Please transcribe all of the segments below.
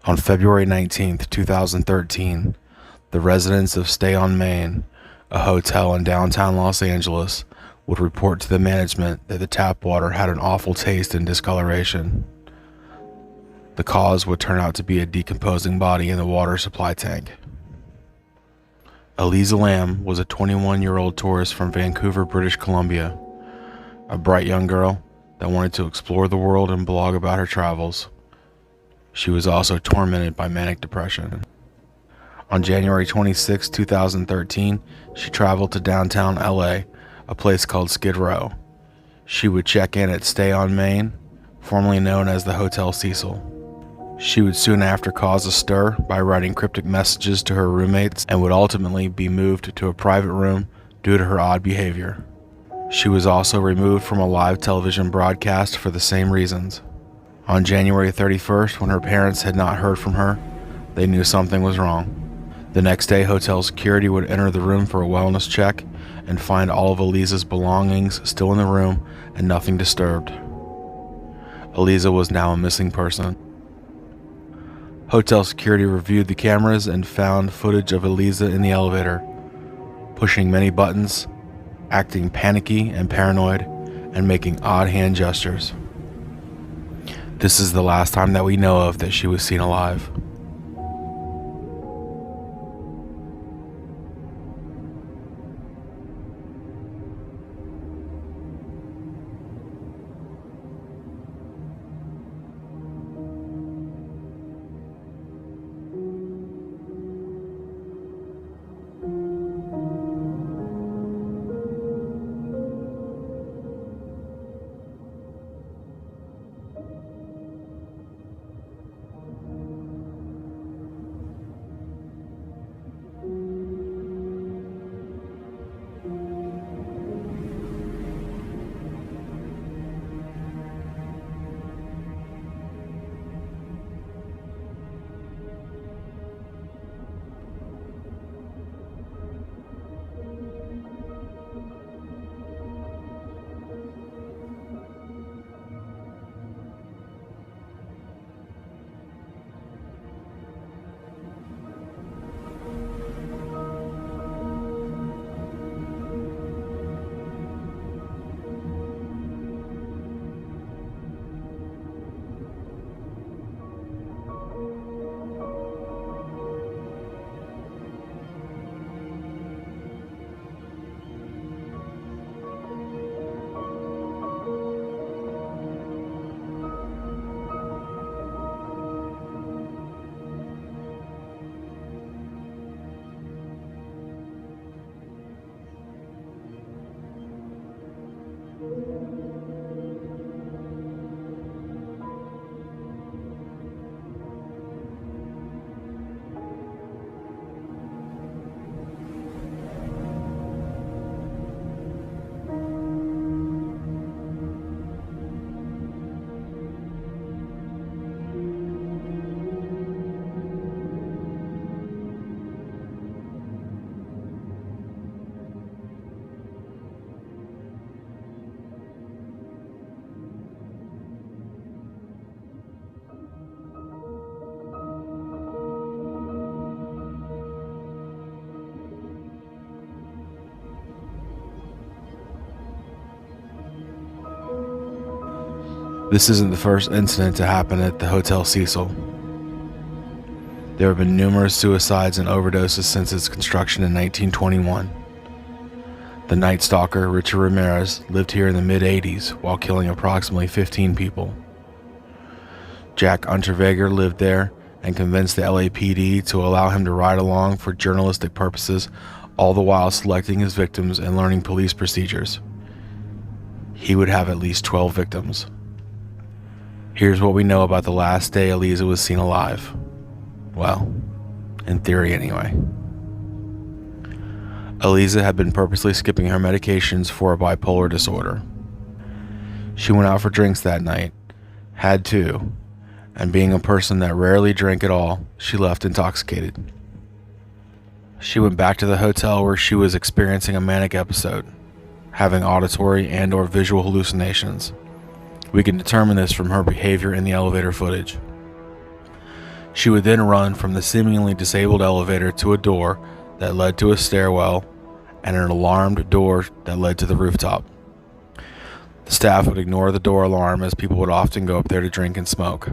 On February 19th, 2013, the residents of Stay on Main, a hotel in downtown Los Angeles, would report to the management that the tap water had an awful taste and discoloration. The cause would turn out to be a decomposing body in the water supply tank. Eliza Lam was a 21-year-old tourist from Vancouver, British Columbia, a bright young girl that wanted to explore the world and blog about her travels. She was also tormented by manic depression. On January 26, 2013, she traveled to downtown LA, a place called Skid Row. She would check in at Stay on Main, formerly known as the Hotel Cecil. She would soon after cause a stir by writing cryptic messages to her roommates and would ultimately be moved to a private room due to her odd behavior. She was also removed from a live television broadcast for the same reasons. On January 31st, when her parents had not heard from her, they knew something was wrong. The next day, hotel security would enter the room for a wellness check and find all of Eliza's belongings still in the room and nothing disturbed. Eliza was now a missing person. Hotel security reviewed the cameras and found footage of Eliza in the elevator, pushing many buttons, acting panicky and paranoid, and making odd hand gestures. This is the last time that we know of that she was seen alive. This isn't the first incident to happen at the Hotel Cecil. There have been numerous suicides and overdoses since its construction in 1921. The Night Stalker, Richard Ramirez, lived here in the mid-80s while killing approximately 15 people. Jack Unterweger lived there and convinced the LAPD to allow him to ride along for journalistic purposes, all the while selecting his victims and learning police procedures. He would have at least 12 victims. Here's what we know about the last day Eliza was seen alive. Well, in theory anyway. Eliza had been purposely skipping her medications for a bipolar disorder. She went out for drinks that night, had two, and being a person that rarely drank at all, she left intoxicated. She went back to the hotel where she was experiencing a manic episode, having auditory and/or visual hallucinations. We can determine this from her behavior in the elevator footage. She would then run from the seemingly disabled elevator to a door that led to a stairwell and an alarmed door that led to the rooftop. The staff would ignore the door alarm as people would often go up there to drink and smoke.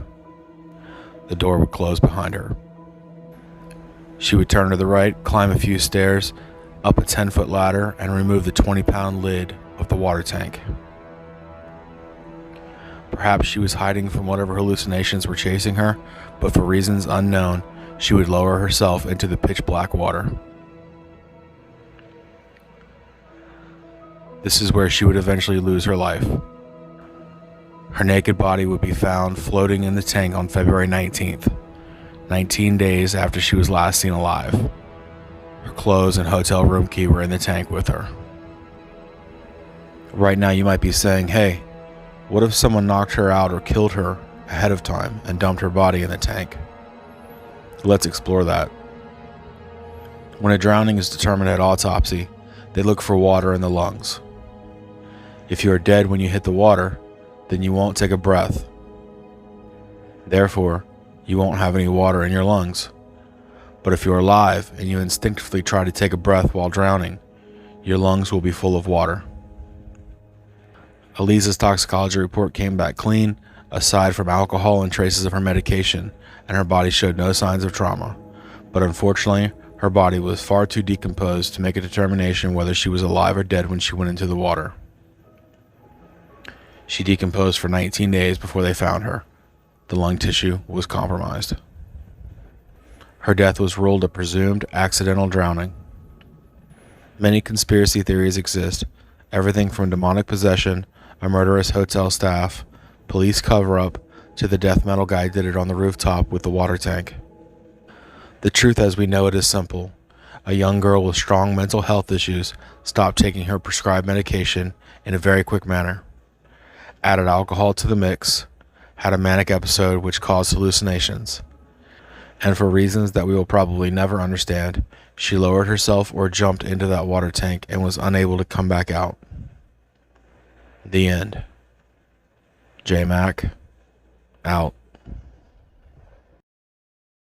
The door would close behind her. She would turn to the right, climb a few stairs, up a 10-foot ladder, and remove the 20-pound lid of the water tank. Perhaps she was hiding from whatever hallucinations were chasing her, but for reasons unknown, she would lower herself into the pitch-black water. This is where she would eventually lose her life. Her naked body would be found floating in the tank on February 19th, 19 days after she was last seen alive. Her clothes and hotel room key were in the tank with her. Right now you might be saying, hey, what if someone knocked her out or killed her ahead of time and dumped her body in the tank? Let's explore that. When a drowning is determined at autopsy, they look for water in the lungs. If you are dead when you hit the water, then you won't take a breath. Therefore, you won't have any water in your lungs. But if you are alive and you instinctively try to take a breath while drowning, your lungs will be full of water. Eliza's toxicology report came back clean, aside from alcohol and traces of her medication, and her body showed no signs of trauma. But unfortunately, her body was far too decomposed to make a determination whether she was alive or dead when she went into the water. She decomposed for 19 days before they found her. The lung tissue was compromised. Her death was ruled a presumed accidental drowning. Many conspiracy theories exist, everything from demonic possession, a murderous hotel staff, police cover-up, to the death metal guy did it on the rooftop with the water tank. The truth as we know it is simple. A young girl with strong mental health issues stopped taking her prescribed medication in a very quick manner, added alcohol to the mix, had a manic episode which caused hallucinations, and for reasons that we will probably never understand, she lowered herself or jumped into that water tank and was unable to come back out. The end. J Mac, out.